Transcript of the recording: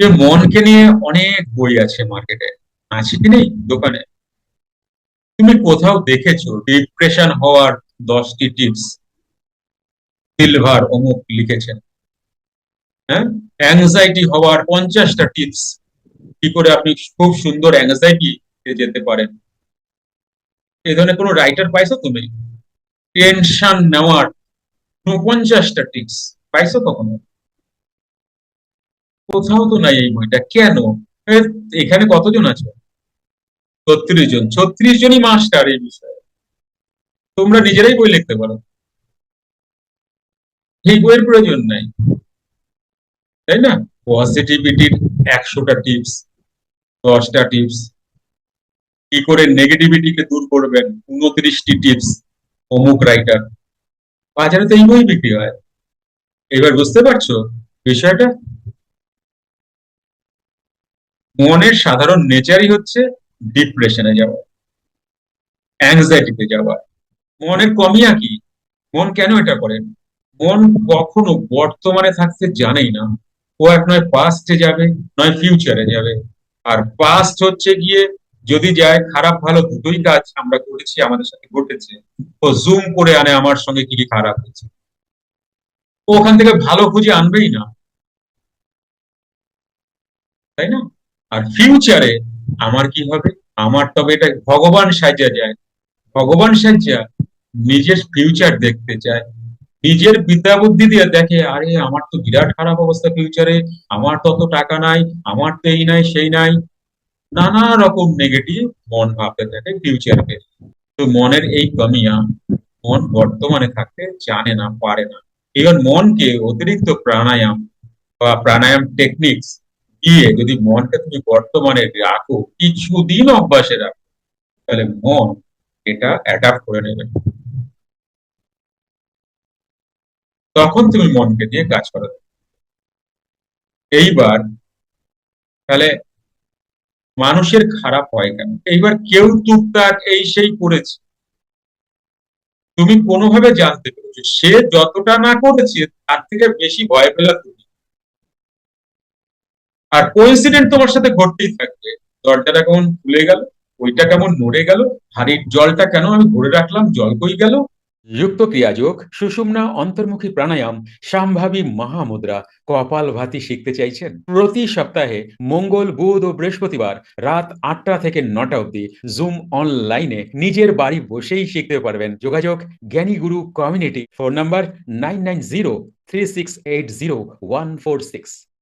যে মনকে নিয়ে অনেক বই আছে মার্কেটে, আছে কি নেই দোকানে? তুমি কোথাও দেখেছো ডিপ্রেশন হওয়ার 10টি টিপস সিলভার অমুক লিখেছেন? হ্যাঁ, অ্যাংজাইটি হওয়ার 50টা টিপস কি করে আপনি খুব সুন্দর অ্যাংজাইটি যেতে পারেন? এই ধরনের কোনো রাইটার পাইছো তুমি? টেনশন নেওয়ার 49টা টিপস পাইছো কখনো? কোথাও তো নাই এই বইটা, কেন? এ, এখানে কতজন আছে? 36 জন, 36 জনই মাস্টার এই বিষয়ে। তোমরা নিজেরাই বই লিখতে পারো, এই বইয়ের প্রয়োজন নাই, তাই না? পজিটিভিটির 100টা টিপস, 10টা টিপস কি করে নেগেটিভিটিকে দূর করবেন, 29টি টিপস অমুক রাইটার। বাজারে তো এই বই বিক্রি হয়। এবার বুঝতে পারছো বিষয়টা? মনের সাধারণ নেচারই হচ্ছে ডিপ্রেশনে যাওয়া, অ্যাংজাইটিতে যাওয়া। মনের কমিয়া কি? মন কেন এটা করে? মন কখনো বর্তমানে থাকতে জানেই না। ও এক নয় পাস্টে যাবে, নয় ফিউচারে যাবে। আর পাস্ট হচ্ছে গিয়ে, যদি যায়, খারাপ ভালো দুটোই কাজ আমরা করেছি, আমাদের সাথে ঘটেছে, ও জুম করে আনে আমার সঙ্গে কি কি খারাপ হয়েছে। ও ওখান থেকে ভালো খুঁজে আনবেই না, তাই না? আর ফিউচারে আমার কি হবে? আমার তবে এটা ভগবান সাজা যায়, ভগবান সাজা নিজের ফিউচার দেখতে চায়, নিজের বিদ্যা বুদ্ধি দিয়ে দেখে, আরে আমার তো বিরাট খারাপ অবস্থা ফিউচারে, আমার তত টাকা নাই, আমার তো এই নাই সেই নাই, নানা রকম নেগেটিভ মন ভাবতে থাকে ফিউচারকে। তো মনের এই কমিয়া, মন বর্তমানে থাকতে জানে না, পারে না। ইভেন মনকে অতিরিক্ত প্রাণায়াম বা প্রাণায়াম টেকনিক্স দিয়ে যদি মনকে তুমি বর্তমানে রাখো, কিছুদিন অভ্যাসে রাখো, তাহলে মন এটা অ্যাডাপ্ট করে নেবে। তখন তুমি মনকে দিয়ে কাজ করো। এইবার তাহলে মানুষের খারাপ হয় কেন? এইবার কেউ টুকটাক এই সেই করেছে, তুমি কোনোভাবে জানতে পেরেছো, সে যতটা না করেছে তার থেকে বেশি ভয় পেলা তুমি। আর কোইন্সিডেন্ট তোমার সাথে ঘটতেই থাকবে। দরজাটা কেমন খুলে গেল, ওইটা কেমন নড়ে গেল, হাড়ির জলটা কেন আমি ভরে রাখলাম, জল কই গেল। যুক্ত ক্রিয়াযোগ, সুষুম্না অন্তর্মুখী প্রাণায়াম, সম্ভাবী মহামুদ্রা, কপালভাতি শিখতে চাইছেন? প্রতি সপ্তাহে মঙ্গল, বুধ ও বৃহস্পতিবার রাত 8টা থেকে 9টা অবধি জুম অনলাইনে নিজের বাড়ি বসেই শিখতে পারবেন। যোগাযোগ জ্ঞানী গুরু কমিউনিটি, ফোন নাম্বার 9903680146।